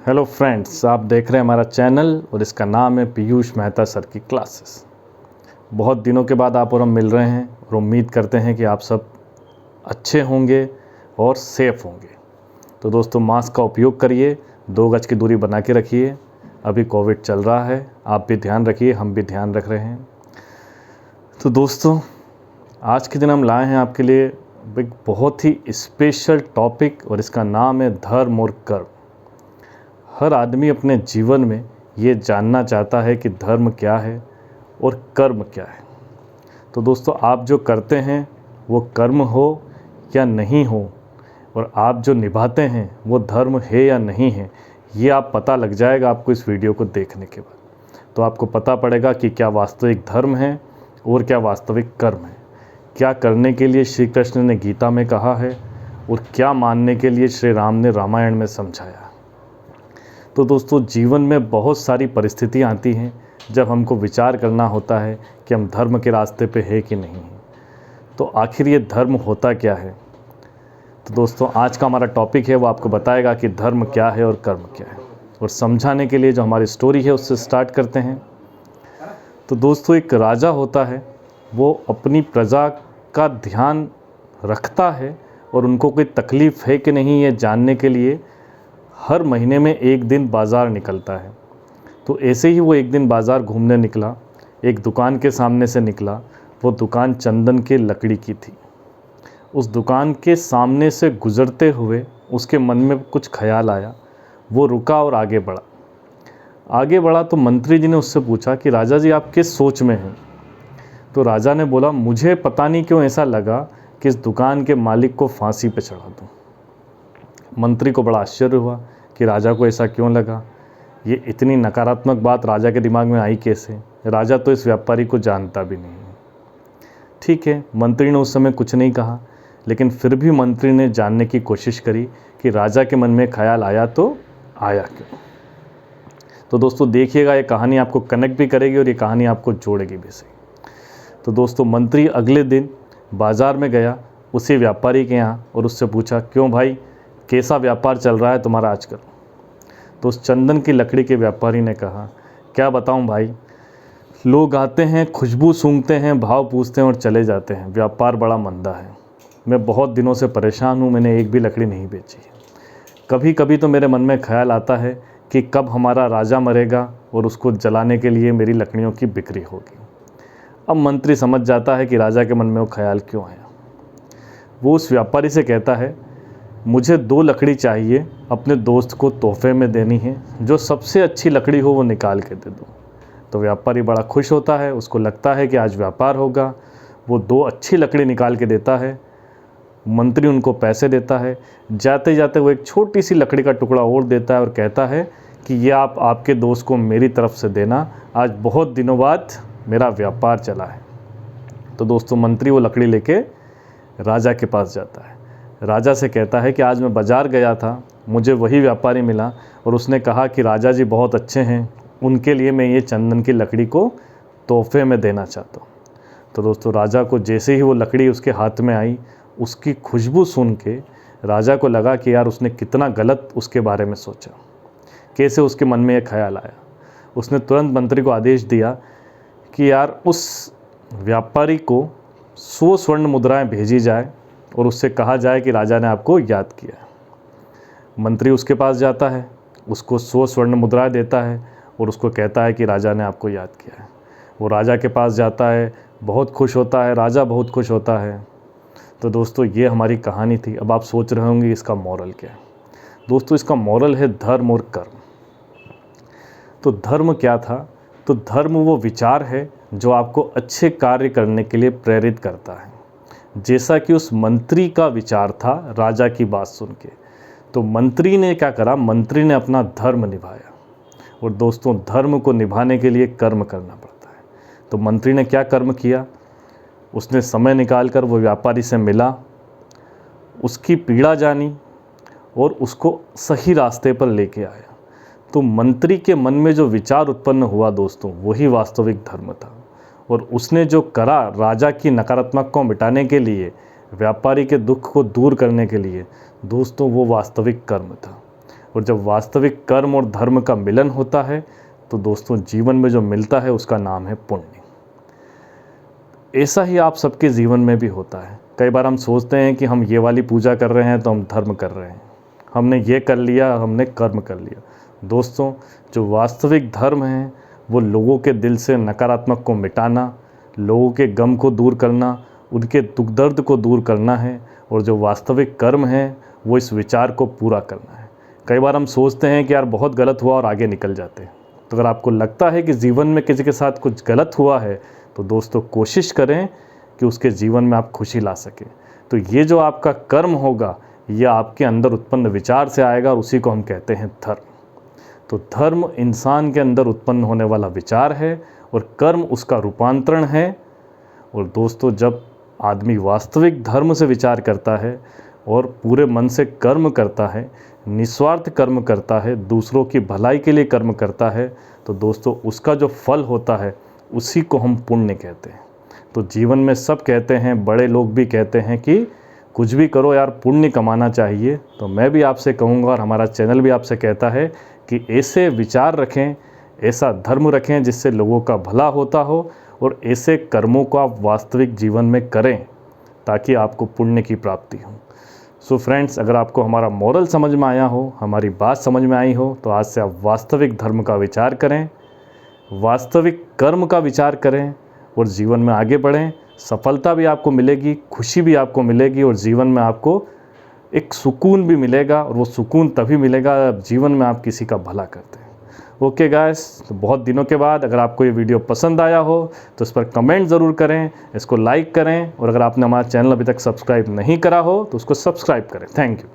Hello friends, आप देख रहे हैं हमारा चैनल और इसका नाम है पीयूष मेहता सर की क्लासेस। बहुत दिनों के बाद आप और हम मिल रहे हैं और उम्मीद करते हैं कि आप सब अच्छे होंगे और सेफ़ होंगे। तो दोस्तों, मास्क का उपयोग करिए, 2 गज की दूरी बना के रखिए। अभी कोविड चल रहा है, आप भी ध्यान रखिए, हम भी ध्यान रख रहे हैं। तो दोस्तों, आज के दिन हम लाए हैं आपके लिए एक बहुत ही स्पेशल टॉपिक और इसका नाम है धर्म और कर्म। हर आदमी अपने जीवन में ये जानना चाहता है कि धर्म क्या है और कर्म क्या है। तो दोस्तों, आप जो करते हैं वो कर्म हो या नहीं हो, और आप जो निभाते हैं वो धर्म है या नहीं है, ये आप पता लग जाएगा आपको इस वीडियो को देखने के बाद। तो आपको पता पड़ेगा कि क्या वास्तविक धर्म है और क्या वास्तविक कर्म है, क्या करने के लिए श्री कृष्ण ने गीता में कहा है और क्या मानने के लिए श्री राम ने रामायण में समझाया। तो दोस्तों, जीवन में बहुत सारी परिस्थितियाँ आती हैं जब हमको विचार करना होता है कि हम धर्म के रास्ते पे है कि नहीं है। तो आखिर ये धर्म होता क्या है? तो दोस्तों, आज का हमारा टॉपिक है वो आपको बताएगा कि धर्म क्या है और कर्म क्या है। और समझाने के लिए जो हमारी स्टोरी है उससे स्टार्ट करते हैं। तो दोस्तों, एक राजा होता है, वो अपनी प्रजा का ध्यान रखता है और उनको कोई तकलीफ़ है कि नहीं ये जानने के लिए हर महीने में एक दिन बाज़ार निकलता है। तो ऐसे ही वो एक दिन बाज़ार घूमने निकला। एक दुकान के सामने से निकला। वो दुकान चंदन के लकड़ी की थी। उस दुकान के सामने से गुज़रते हुए उसके मन में कुछ ख्याल आया। वो रुका और आगे बढ़ा तो मंत्री जी ने उससे पूछा कि राजा जी, आप किस सोच में हैं? तो राजा ने बोला, मुझे पता नहीं क्यों ऐसा लगा कि इस दुकान के मालिक को फांसी पे चढ़ा दूँ। मंत्री को बड़ा आश्चर्य हुआ कि राजा को ऐसा क्यों लगा। ये इतनी नकारात्मक बात राजा के दिमाग में आई कैसे? राजा तो इस व्यापारी को जानता भी नहीं है। ठीक है, मंत्री ने उस समय कुछ नहीं कहा, लेकिन फिर भी मंत्री ने जानने की कोशिश करी कि राजा के मन में ख्याल आया तो आया क्यों। तो दोस्तों देखिएगा, ये कहानी आपको कनेक्ट भी करेगी और ये कहानी आपको जोड़ेगी भी सही। तो दोस्तों, मंत्री अगले दिन बाज़ार में गया उसी व्यापारी के यहाँ और उससे पूछा, क्यों भाई, कैसा व्यापार चल रहा है तुम्हारा आजकल? तो उस चंदन की लकड़ी के व्यापारी ने कहा, क्या बताऊं भाई, लोग आते हैं, खुशबू सूंघते हैं, भाव पूछते हैं और चले जाते हैं। व्यापार बड़ा मंदा है। मैं बहुत दिनों से परेशान हूं, मैंने एक भी लकड़ी नहीं बेची है। कभी कभी तो मेरे मन में ख्याल आता है कि कब हमारा राजा मरेगा और उसको जलाने के लिए मेरी लकड़ियों की बिक्री होगी। अब मंत्री समझ जाता है कि राजा के मन में वो ख्याल क्यों आया। वो उस व्यापारी से कहता है, मुझे 2 लकड़ी चाहिए, अपने दोस्त को तोहफे में देनी है, जो सबसे अच्छी लकड़ी हो वो निकाल के दे दो। तो व्यापारी बड़ा खुश होता है, उसको लगता है कि आज व्यापार होगा। वो 2 अच्छी लकड़ी निकाल के देता है। मंत्री उनको पैसे देता है। जाते जाते वो एक छोटी सी लकड़ी का टुकड़ा और देता है और कहता है कि ये आप आपके दोस्त को मेरी तरफ से देना, आज बहुत दिनों बाद मेरा व्यापार चला है। तो दोस्तों, मंत्री वो लकड़ी लेके राजा के पास जाता है। राजा से कहता है कि आज मैं बाज़ार गया था, मुझे वही व्यापारी मिला और उसने कहा कि राजा जी बहुत अच्छे हैं, उनके लिए मैं ये चंदन की लकड़ी को तोहफे में देना चाहता हूँ। तो दोस्तों, राजा को जैसे ही वो लकड़ी उसके हाथ में आई, उसकी खुशबू सुन के राजा को लगा कि यार उसने कितना गलत उसके बारे में सोचा, कैसे उसके मन में ये ख्याल आया। उसने तुरंत मंत्री को आदेश दिया कि यार उस व्यापारी को 100 स्वर्ण मुद्राएँ भेजी जाए और उससे कहा जाए कि राजा ने आपको याद किया है। मंत्री उसके पास जाता है, उसको 100 स्वर्ण मुद्राएं देता है और उसको कहता है कि राजा ने आपको याद किया है। वो राजा के पास जाता है, बहुत खुश होता है, राजा बहुत खुश होता है। तो दोस्तों, ये हमारी कहानी थी। अब आप सोच रहे होंगे इसका मॉरल क्या है। दोस्तों, इसका मॉरल है धर्म और कर्म। तो धर्म क्या था? तो धर्म वो विचार है जो आपको अच्छे कार्य करने के लिए प्रेरित करता है, जैसा कि उस मंत्री का विचार था राजा की बात सुन के। तो मंत्री ने क्या करा? मंत्री ने अपना धर्म निभाया। और दोस्तों, धर्म को निभाने के लिए कर्म करना पड़ता है। तो मंत्री ने क्या कर्म किया? उसने समय निकालकर वो व्यापारी से मिला, उसकी पीड़ा जानी और उसको सही रास्ते पर लेके आया। तो मंत्री के मन में जो विचार उत्पन्न हुआ दोस्तों, वही वास्तविक धर्म था। और उसने जो करा राजा की नकारात्मकता को मिटाने के लिए, व्यापारी के दुख को दूर करने के लिए, दोस्तों वो वास्तविक कर्म था। और जब वास्तविक कर्म और धर्म का मिलन होता है तो दोस्तों जीवन में जो मिलता है उसका नाम है पुण्य। ऐसा ही आप सबके जीवन में भी होता है। कई बार हम सोचते हैं कि हम ये वाली पूजा कर रहे हैं तो हम धर्म कर रहे हैं, हमने ये कर लिया, हमने कर्म कर लिया। दोस्तों जो वास्तविक धर्म है वो लोगों के दिल से नकारात्मक को मिटाना, लोगों के गम को दूर करना, उनके दुख दर्द को दूर करना है। और जो वास्तविक कर्म है वो इस विचार को पूरा करना है। कई बार हम सोचते हैं कि यार बहुत गलत हुआ और आगे निकल जाते हैं। तो अगर आपको लगता है कि जीवन में किसी के साथ कुछ गलत हुआ है तो दोस्तों कोशिश करें कि उसके जीवन में आप खुशी ला सकें। तो ये जो आपका कर्म होगा ये आपके अंदर उत्पन्न विचार से आएगा और उसी को हम कहते हैं धर्म। तो धर्म इंसान के अंदर उत्पन्न होने वाला विचार है और कर्म उसका रूपांतरण है। और दोस्तों जब आदमी वास्तविक धर्म से विचार करता है और पूरे मन से कर्म करता है, निस्वार्थ कर्म करता है, दूसरों की भलाई के लिए कर्म करता है, तो दोस्तों उसका जो फल होता है उसी को हम पुण्य कहते हैं। तो जीवन में सब कहते हैं, बड़े लोग भी कहते हैं कि कुछ भी करो यार पुण्य कमाना चाहिए। तो मैं भी आपसे कहूँगा और हमारा चैनल भी आपसे कहता है कि ऐसे विचार रखें, ऐसा धर्म रखें जिससे लोगों का भला होता हो और ऐसे कर्मों को आप वास्तविक जीवन में करें ताकि आपको पुण्य की प्राप्ति हो। सो फ्रेंड्स, अगर आपको हमारा मॉरल समझ में आया हो, हमारी बात समझ में आई हो, तो आज से आप वास्तविक धर्म का विचार करें, वास्तविक कर्म का विचार करें और जीवन में आगे बढ़ें। सफलता भी आपको मिलेगी, खुशी भी आपको मिलेगी और जीवन में आपको एक सुकून भी मिलेगा। और वो सुकून तभी मिलेगा जब जीवन में आप किसी का भला करते हैं। ओके गाइस, तो बहुत दिनों के बाद अगर आपको ये वीडियो पसंद आया हो तो इस पर कमेंट ज़रूर करें, इसको लाइक करें और अगर आपने हमारा चैनल अभी तक सब्सक्राइब नहीं करा हो तो उसको सब्सक्राइब करें। Thank you.